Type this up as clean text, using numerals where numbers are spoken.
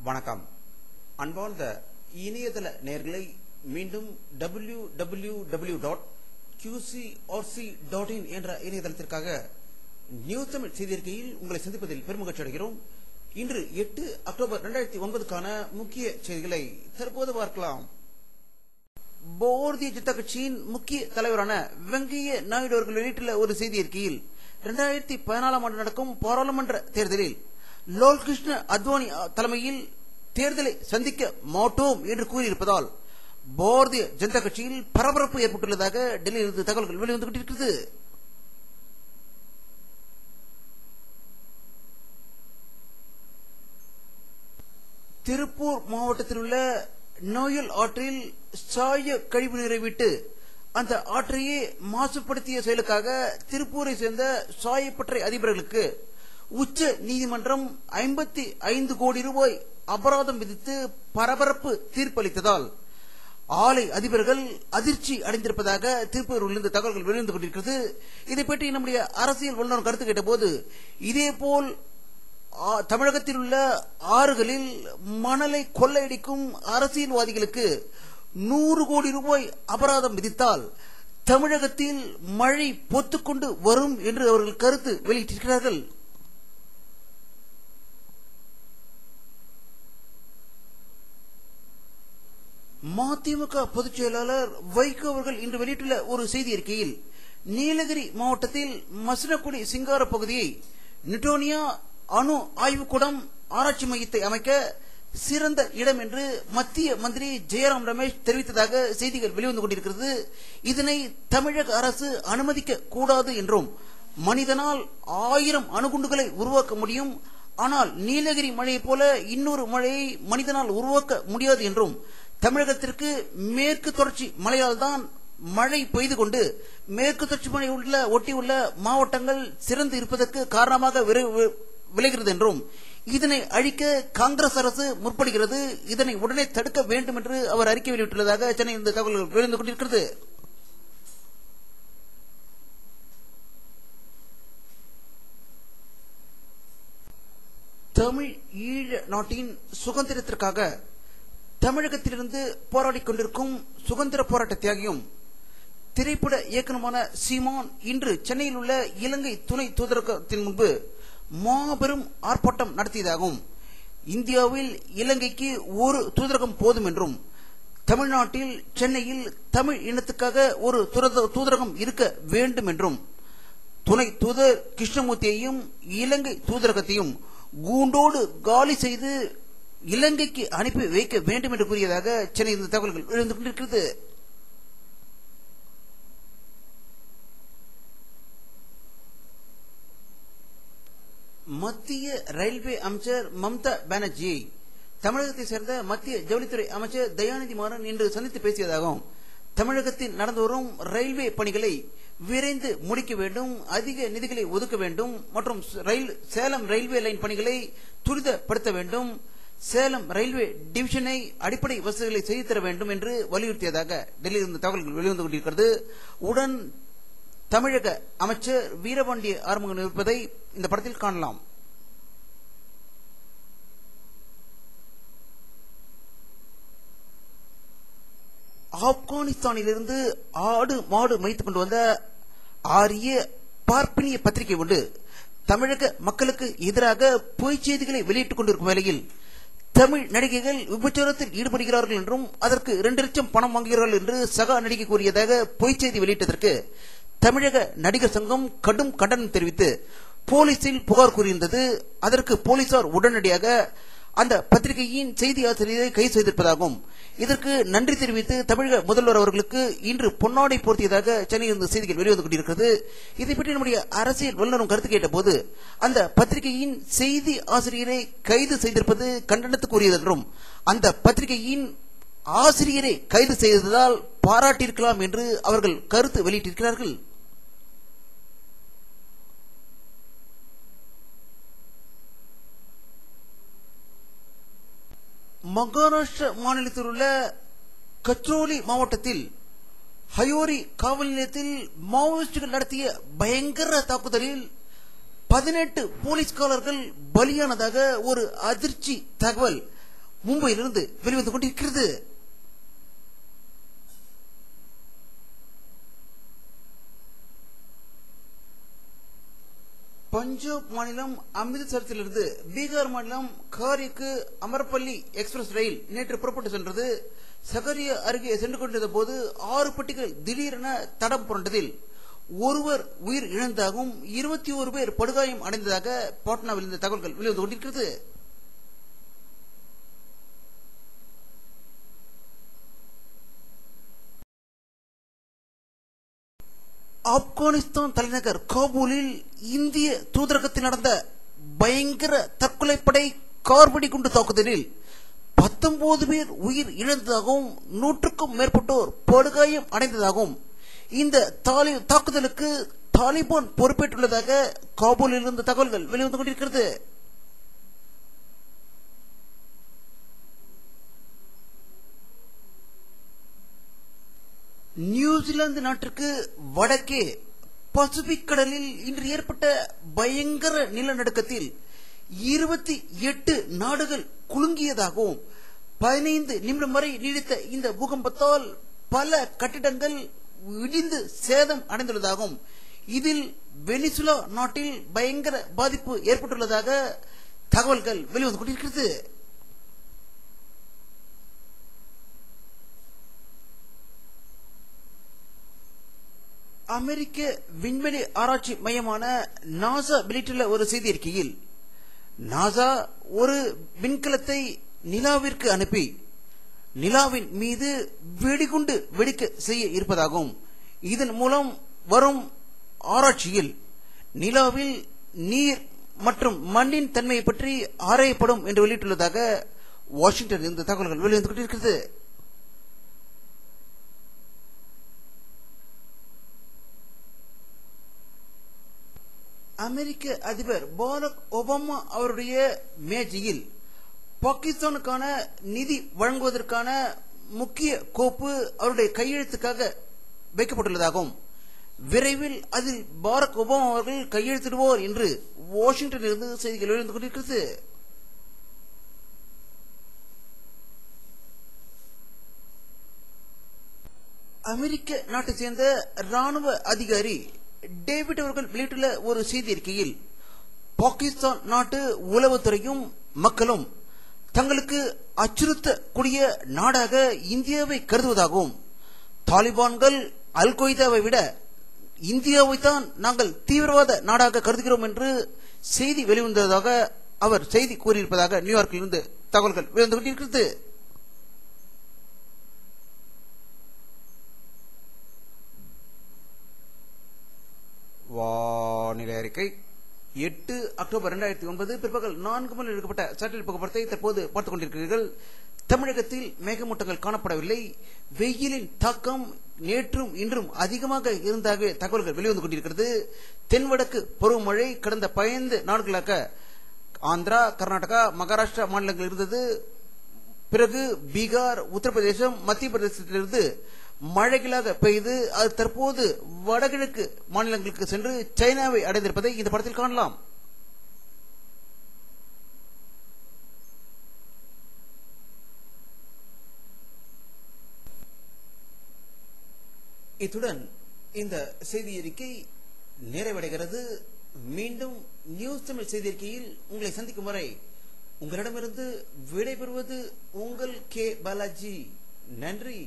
வணக்கம். அன்பார்ந்த இணையதள நேயர்களை மீண்டும் www.qcrc.in என்ற இணையதளத்திற்காக நியூஸ் தமிழ் செய்தியறிக்கையில் உங்களை சந்திப்பதில் பெருமகிழ்ச்சி அடைகிறோம். இன்று 8 அக்டோபர் 2009க்கான முக்கிய செய்திகளை தற்போது பார்க்கலாம். பாரதிய ஜனதா கட்சியின் முக்கிய தலைவரான வெங்கையா நாயுடு அவர்கள் வெளியிட்டுள்ள ஒரு செய்தியறிக்கையில் 2014ஆம் ஆண்டு நடக்கும் பாராளுமன்ற தேர்தலில் லால் கிருஷ்ண அத்வானி தலைமையில் தேர்தலை சந்திக்க மாட்டோம் என்று கூறியிருப்பதால் பாரதிய ஜனதா கட்சியில் பரபரப்பு ஏற்பட்டுள்ளதாக டெல்லியிலிருந்து தகவல்கள் வெளிவந்து கொண்டிருக்கிறது. திருப்பூர் மாவட்டத்தில் உள்ள நோயல் ஆற்றில் சாய கழிவுநீரை விட்டு அந்த ஆற்றையே மாசுபடுத்திய செயலுக்காக திருப்பூரை சேர்ந்த சாயப்பட்டறை அதிபர்களுக்கு உச்ச நீதிமன்றம் 55 கோடி ரூபாய் அபராதம் விதித்து பரபரப்பு தீர்ப்பளித்ததால் ஆலை அதிபர்கள் அதிர்ச்சி அடைந்திருப்பதாக திருப்பூரிலிருந்து தகவல்கள் வெளிவந்து கொண்டிருக்கிறது. இதை பற்றி நம்முடைய அரசியல் வல்லுநர் கருத்து கேட்டபோது, இதேபோல் தமிழகத்தில் உள்ள ஆறுகளில் மணலை கொள்ளையடிக்கும் அரசியல்வாதிகளுக்கு 100 கோடி ரூபாய் அபராதம் விதித்தால் தமிழகத்தில் மழை பொத்துக்கொண்டு வரும் என்று அவர்கள் கருத்து வெளியிட்டிருக்கிறார்கள். மதிமுக பொதுச் செயலாளர் வைகோ அவர்கள் இன்று வெளியிட்டுள்ள ஒரு செய்தி அறிக்கையில், நீலகிரி மாவட்டத்தில் மசினக்குடி சிங்கார பகுதியை நியூட்டோனியா அணு ஆய்வுக்கூடம் ஆராய்ச்சி மையத்தை அமைக்க சிறந்த இடம் என்று மத்திய மந்திரி ஜெயராம் ரமேஷ் தெரிவித்ததாக செய்திகள் வெளிவந்து கொண்டிருக்கிறது. இதனை தமிழக அரசு அனுமதிக்க கூடாது என்றும், மனிதனால் 1000 அணுகுண்டுகளை உருவாக்க முடியும், ஆனால் நீலகிரி மழையை போல இன்னொரு மழையை மனிதனால் உருவாக்க முடியாது என்றும், தமிழகத்திற்கு மேற்கு தொடர்ச்சி மழையால் தான் மழை பெய்து கொண்டு மேற்கு தொடர்ச்சி மழை ஒட்டியுள்ள மாவட்டங்கள் சிறந்து இருப்பதற்கு காரணமாக விளைகிறது என்றும், இதனை அழிக்க காங்கிரஸ் அரசு முற்படுகிறது, இதனை உடனே தடுக்க வேண்டும் என்று அவர் அறிக்கை வெளியிட்டுள்ளதாக சென்னையில் இந்த தகவல்கள் வெளிவந்து கொண்டிருக்கிறது. தமிழ் ஈழ நாட்டின் சுதந்திரத்திற்காக தமிழகத்திலிருந்து போராடிக் கொண்டிருக்கும் சுதந்திர போராட்ட தியாகியும் திரைப்பட இயக்குனருமான சீமான் இன்று சென்னையில் உள்ள இலங்கை துணை தூதரகத்தின் முன்பு மாபெரும் ஆர்ப்பாட்டம் நடத்தியதாகவும், இந்தியாவில் இலங்கைக்கு ஒரு தூதரகம் போதும் என்றும், தமிழ்நாட்டில் சென்னையில் தமிழ் இனத்துக்காக ஒரு தூதரகம் இருக்க வேண்டும் என்றும், துணை தூதர் கிருஷ்ணமூர்த்தியையும் இலங்கை தூதரகத்தையும் கூண்டோடு காலி செய்து இலங்கைக்கு அனுப்பி வைக்க வேண்டும் என்று கூறியதாக சென்னையில் தகவல்கள் எழுந்து கொண்டிருக்கிறது. மத்திய ரயில்வே அமைச்சர் மம்தா பானர்ஜியை தமிழகத்தை சேர்ந்த மத்திய ஜவுளித்துறை அமைச்சர் தயாநிதி மாறன் இன்று சந்தித்து பேசியதாகவும், தமிழகத்தில் நடந்து வரும் ரயில்வே பணிகளை விரைந்து முடிக்க வேண்டும், அதிக நிதிகளை ஒதுக்க வேண்டும் மற்றும் சேலம் ரயில்வே லைன் பணிகளை துரிதப்படுத்த வேண்டும், சேலம் ரயில்வே டிவிஷனை அடிப்படை வசதிகளை செய்து தர வேண்டும் என்று வலியுறுத்தியதாக டெல்லியில் இருந்து தகவல்கள் வெளிவந்து கொண்டிருக்கிறது. உடன் தமிழக அமைச்சர் வீரபாண்டிய ஆறுமுகம் இருப்பதை இந்த படத்தில் காணலாம். ஆப்கானிஸ்தானிலிருந்து ஆடு மாடு மேய்த்துக் கொண்டு வந்த ஆரிய பார்ப்பனிய பத்திரிகை ஒன்று தமிழக மக்களுக்கு எதிராக பொய் செய்திகளை வெளியிட்டுக் கொண்டிருக்கும் வேளையில் தமிழ் நடிகைகள் விபச்சாரத்தில் ஈடுபடுகிறார்கள் என்றும் அதற்கு 2 லட்சம் பணம் வாங்குகிறார்கள் என்று சகா நடிகை கூறியதாக பொய் செய்தி வெளியிட்டதற்கு தமிழக நடிகர் சங்கம் கடும் கண்டனம் தெரிவித்து போலீசில் புகார் கூறியிருந்தது. அதற்கு போலீசார் உடனடியாக அந்த பத்திரிகையின் செய்தி ஆசிரியரை கைது செய்திருப்பதாகவும், இதற்கு நன்றி தெரிவித்து தமிழக முதல்வர் அவர்களுக்கு இன்று பொன்னாடை போர்த்தியதாக சென்னையில் இருந்து செய்திகள் வெளிவந்து கொண்டிருக்கிறது. இதை பற்றி நம்முடைய அரசியல் வல்லுநரும் கருத்து கேட்ட போது, அந்த பத்திரிகையின் செய்தி ஆசிரியரை கைது செய்திருப்பது கண்டனத்துக்குரியது என்றும், அந்த பத்திரிகையின் ஆசிரியரை கைது செய்ததால் பாராட்டியிருக்கலாம் என்று அவர்கள் கருத்து வெளியிட்டிருக்கிறார்கள். மகாராஷ்டிர மாநிலத்தில் உள்ள கச்ரோலி மாவட்டத்தில் ஹயோரி காவல் நிலையத்தில் மாவோயிஸ்டுகள் நடத்திய பயங்கர தாக்குதலில் 18 போலீஸ்காரர்கள் பலியானதாக ஒரு அதிர்ச்சி தகவல் மும்பையிலிருந்து வெளிவந்து கொண்டிருக்கிறது. பஞ்சாப் மாநிலம் அமிர்தசரத்திலிருந்து பீகார் மாநிலம் காரிக்கு அமர்பள்ளி எக்ஸ்பிரஸ் ரயில் நேற்று புறப்பட்டு சென்றது. சகரியா அருகே சென்று கொண்டிருந்த போது 6 பெட்டிகள் திடீரென தடம் புரண்டதில் ஒருவர் உயிர் இழந்ததாகவும் 21 பேர் படுகாயம் அடைந்ததாக பாட்னாவில் இருந்த தகவல்கள் வெளிவந்து கொண்டிருக்கிறது. ஆப்கானிஸ்தான் தலைநகர் காபூலில் இந்திய தூதரகத்தில் நடந்த பயங்கர தற்கொலைப்படை கார்வெடி குண்டு தாக்குதலில் 19 பேர் உயிர் இழந்ததாகவும் 100க்கும் மேற்பட்டோர் படுகாயம் அடைந்ததாகவும் இந்த தாக்குதலுக்கு தாலிபான் பொறுப்பேற்றுள்ளதாக காபூலில் இருந்த தகவல்கள் வெளிவந்து கொண்டிருக்கிறது. நியூசிலாந்து நாட்டிற்கு வடக்கே பசிபிக் கடலில் இன்று ஏற்பட்ட பயங்கர நிலநடுக்கத்தில் 28 நாடுகள் குலுங்கியதாகவும் 15 நிமிடம் வரை நீடித்த இந்த பூகம்பத்தால் பல கட்டிடங்கள் இடிந்து சேதம் அடைந்துள்ளதாகவும் இதில் வெனிசுலா நாட்டில் பயங்கர பாதிப்பு ஏற்பட்டுள்ளதாக தகவல்கள் வெளிவந்து கொண்டிருக்கிறது. அமெரிக்க விண்வெளி ஆராய்ச்சி மையமான நாசா வெளியிட்டுள்ள ஒரு செய்தி அறிக்கையில் நாசா ஒரு விண்கலத்தை நிலாவிற்கு அனுப்பி நிலாவின் மீது வெடிகுண்டு வெடிக்க செய்ய இருப்பதாகவும் இதன் மூலம் வரும் ஆராய்ச்சியில் நிலாவில் நீர் மற்றும் மண்ணின் தன்மையை பற்றி ஆராயப்படும் என்று வெளியிட்டுள்ளதாக வாஷிங்டன் இந்த தகவல்கள் வெளிவந்து கொண்டிருக்கிறது. அமெரிக்க அதிபர் பாரக் ஒபாமா அவருடைய மேஜையில் பாகிஸ்தானுக்கான நிதி வழங்குவதற்கான முக்கிய கோப்பு அவருடைய கையெழுத்துக்காக வைக்கப்பட்டுள்ளதாகவும் விரைவில் அதில் பாரக் ஒபாமா அவர்கள் கையெழுத்திடுவார் என்று வாஷிங்டனில் இருந்து செய்திகள் எழுந்து கொண்டிருக்கிறது. அமெரிக்க நாட்டை சேர்ந்த ராணுவ அதிகாரி டேவிட் அவர்கள் வெளியிட்டுள்ள ஒரு செய்தி அறிக்கையில் பாகிஸ்தான் நாட்டு உளவுத்துறையும் மக்களும் தங்களுக்கு அச்சுறுத்தக்கூடிய நாடாக இந்தியாவை கருதுவதாகவும் தாலிபான்கள் அல் கொய்தாவை விட இந்தியாவை தான் நாங்கள் தீவிரவாத நாடாக கருதுகிறோம் என்று செய்தி வெளிவந்ததாக அவர் செய்தி கூறியிருப்பதாக நியூயார்க்கில் இருந்து தகவல்கள் வெளிவந்து கொண்டிருக்கிறது. வானிலை அறிக்கை 8 அக்டோபர் 2009 பிற்பகல் 4 மணி எடுக்கப்பட்ட சேட்டலைட் புகைப்படத்தை தற்போது பார்த்துக் கொண்டிருக்கிறீர்கள். தமிழகத்தில் மேகமூட்டங்கள் காணப்படவில்லை. வெயிலின் தாக்கம் நேற்றும் இன்றும் அதிகமாக இருந்ததாக தகவல்கள் வெளிவந்து கொண்டிருக்கிறது. தென்வடக்கு பருவமழை கடந்த 15 நாட்களாக ஆந்திரா, கர்நாடகா, மகாராஷ்டிரா மாநிலங்கள் இருந்தது. பிறகு பீகார், உத்தரப்பிரதேசம், மத்திய பிரதேசத்திலிருந்து மழைகளாக பெய்து அது தற்போது வடகிழக்கு மாநிலங்களுக்கு சென்று சைனாவை அடைந்திருப்பதை இந்த படத்தில் காணலாம். இத்துடன் இந்த செய்தி அறிக்கை நிறைவடைகிறது. மீண்டும் நியூஸ் தமிழ் செய்தி அறிக்கையில் உங்களை சந்திக்கும் வரை உங்களிடமிருந்து விடைபெறுவது உங்கள் கே பாலாஜி. நன்றி.